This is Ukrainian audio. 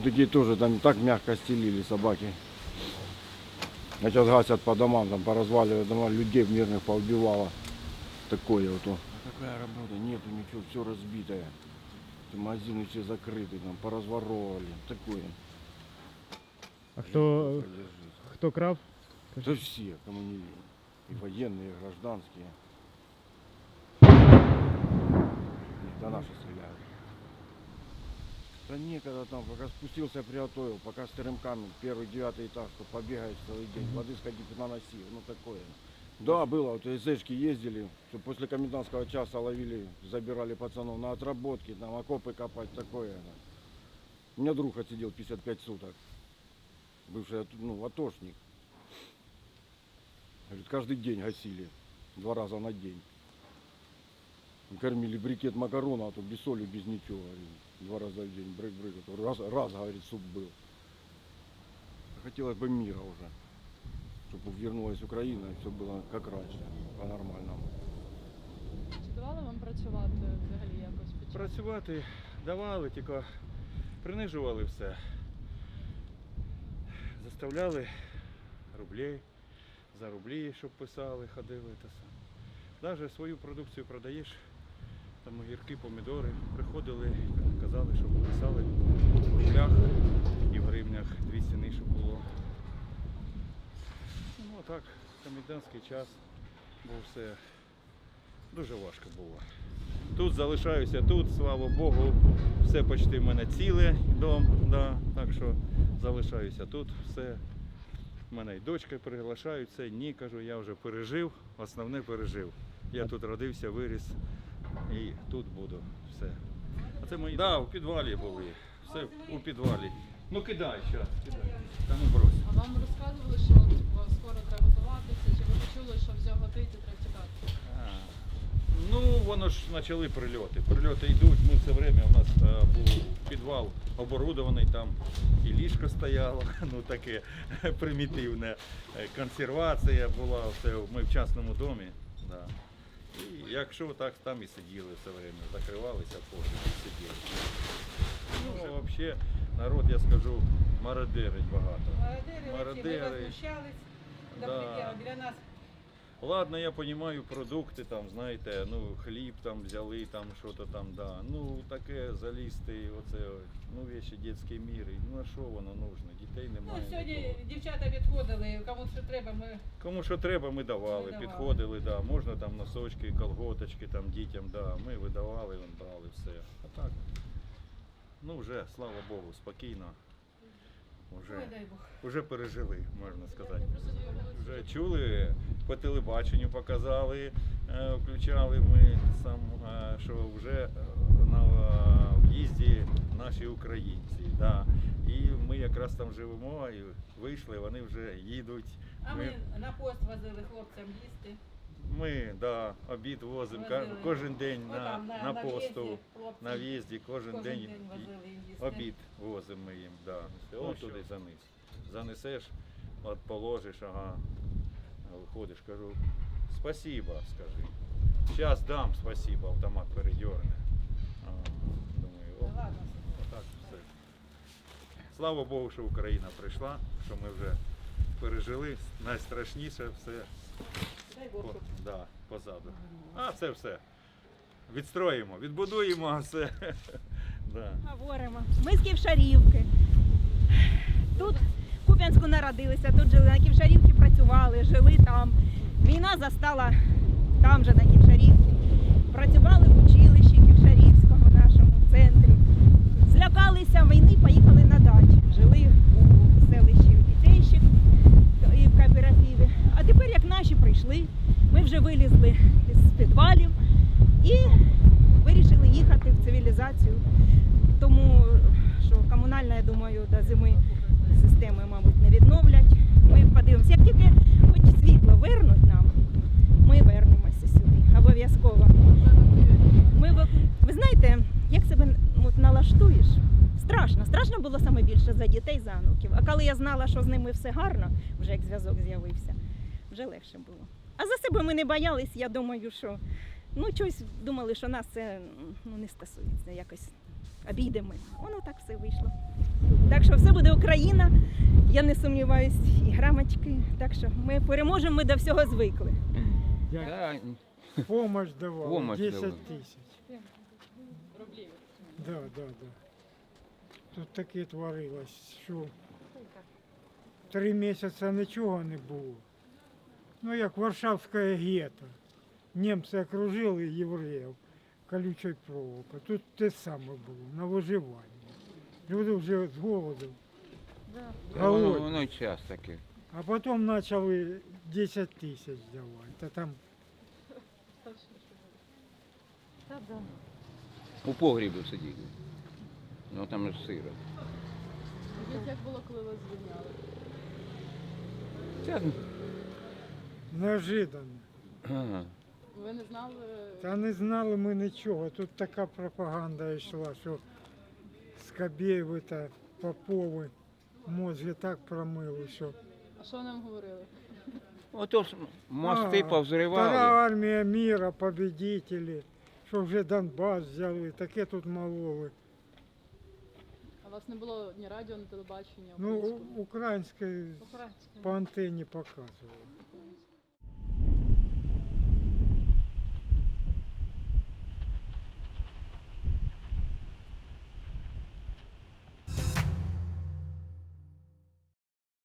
Тут такие тоже там так мягко стелили собаки. А сейчас гасят по домам, там поразваливают дома, людей мирных поубивало. Такое вот. А какая работа? Нету ничего, все разбитое. Магазины все закрыты, там поразворовали. Такое. А кто крав? Да все, кому не лень. И военные, и гражданские. Да наши стреляют. Да некогда там, пока спустился, приготовил, пока с теремками, первый, 9 этаж, то побегаешь целый день, воды сходить наносил, ну такое. Да, было, вот СЗшки ездили, что после комендантского часа ловили, забирали пацанов на отработки, там окопы копать, такое. У меня друг отсидел 55 суток, бывший атошник. Говорит, каждый день гасили, 2 раза на день. Кормили брикет макарона, а то без соли, без ничего, говорит, 2 раза в день, брык-брык. Раз, говорит, суп был. Хотелось бы мира уже, чтобы вернулась Украина и все было как раньше, по-нормальному. Чи давали вам працювати взагалі якось під час? Працювати давали, тільки принижували все. Заставляли рублей, за рублі, щоб писали, ходили. Навіть свою продукцію продаєш, там огірки, помідори, приходили, казали, щоб писали в рублях і в гривнях 2 ціни, щоб було. Ну а так, комендантський час, бо все дуже важко було. Тут залишаюся, тут, слава Богу, все почти в мене ціле, дом, да, так що залишаюся тут, все. Мене і дочка приглашають, це ні, кажу, я вже пережив, основне пережив. Я тут родився, виріс і тут буду, все. А це мої, да, у підвалі були, все у підвалі. Ну кидай, зараз, кидай, та ну брось. А вам розказували, що от скоро треба готуватися, чи ви почули, що все готують і треба тікати? Ну, воно ж почали прильоти. Прильоти йдуть, ми все время, у нас був підвал оборудований, там і ліжко стояло, ну таке примітивне. Консервація була, все, ми в частному домі. Да. І якщо так, там і сиділи все время, закривалися в погребі і сиділи. Ну, взагалі, народ, я скажу, мародерить багато. Мародери, ми возмущались до предела. Для нас. Ладно, я розумію, продукти там, знаєте, ну хліб там взяли, там що-то там, да. Ну таке залізти, оце, ну вещі, дитячий мір, ну а що воно нужно, дітей немає. Ну сьогодні дівчата відходили, кому що треба, ми... Кому що треба, ми давали, підходили, да. Можна там носочки, колготочки там дітям, да. Ми видавали, брали все. А так, ну вже, слава Богу, спокійно. Уже пережили, можна сказати. Вже чули, по телебаченню показали, включали ми, що вже на в'їзді наші українці. Да. І ми якраз там живемо і вийшли, вони вже їдуть. А ми на пост возили хлопцям їсти. Ми, да, обід возимо кожен день на посту, на в'їзді, кожен день обід возимо ми їм. Да. Ось туди занесеш, от положиш, ага, виходиш, кажу, спасибо, скажи. Зараз дам спасибо, автомат передерне. Думаю, отак все. Слава Богу, що Україна прийшла, що ми вже пережили, найстрашніше все. Да, позаду. А це все. Відстроїмо, відбудуємо все. Да. Говоримо. Ми з Ківшарівки. Тут в Куп'янську народилися, тут жили, на Ківшарівці працювали, жили там. Війна застала там же, на Ківшарівці. Працювали в училищі Ківшарівському, нашому в центрі. Злякалися війни, поїхали на дачу. Жили у селищі Дітейщик і в кооперативі. А тепер, як наші прийшли, ми вже вилізли з підвалів і вирішили їхати в цивілізацію. Тому що комунальна, я думаю, до зими системи, мабуть, не відновлять. Ми подивимося, як тільки хоч світло вернуть нам, ми вернемося сюди, обов'язково. Ви знаєте, як себе налаштуєш? Страшно було саме більше за дітей, за онуків. А коли я знала, що з ними все гарно, вже як зв'язок з'явився, вже легше було. А за себе ми не боялись, я думаю, що, щось думали, що нас це не стосується, якось обійдемо. Воно так все вийшло. Так що все буде Україна, я не сумніваюсь, і грамочки. Так що ми переможемо, ми до всього звикли. Да, Помощь давали, Помощь 10 давали. тисяч. Рублів. Да, да, да. Тут таке творилось, що 3 місяці нічого не було. Ну, як Варшавське гетто. Німці окружили євреїв колючою проволокою. Тут те саме було, на виживання. Люди вже з голоду. да, воно, Голодні. воно й час таке. А потім почали 10 тисяч давати. Та там У погрібі сиділи. Ну там ж сиро. Скажіть, як було, коли вас звільняли? Це, неожиданно. ага. Ви не знали? Та не знали ми нічого. Тут така пропаганда йшла, що Скабєєви та Попови мозги так промили, що А що нам говорили? Ото ж мости Втора повзривали. армія міра, победителі, що вже Донбас взяли, таке тут мололи. А у вас не було ні радіо, ні телебачення Ну, українського? українське по антенні показували.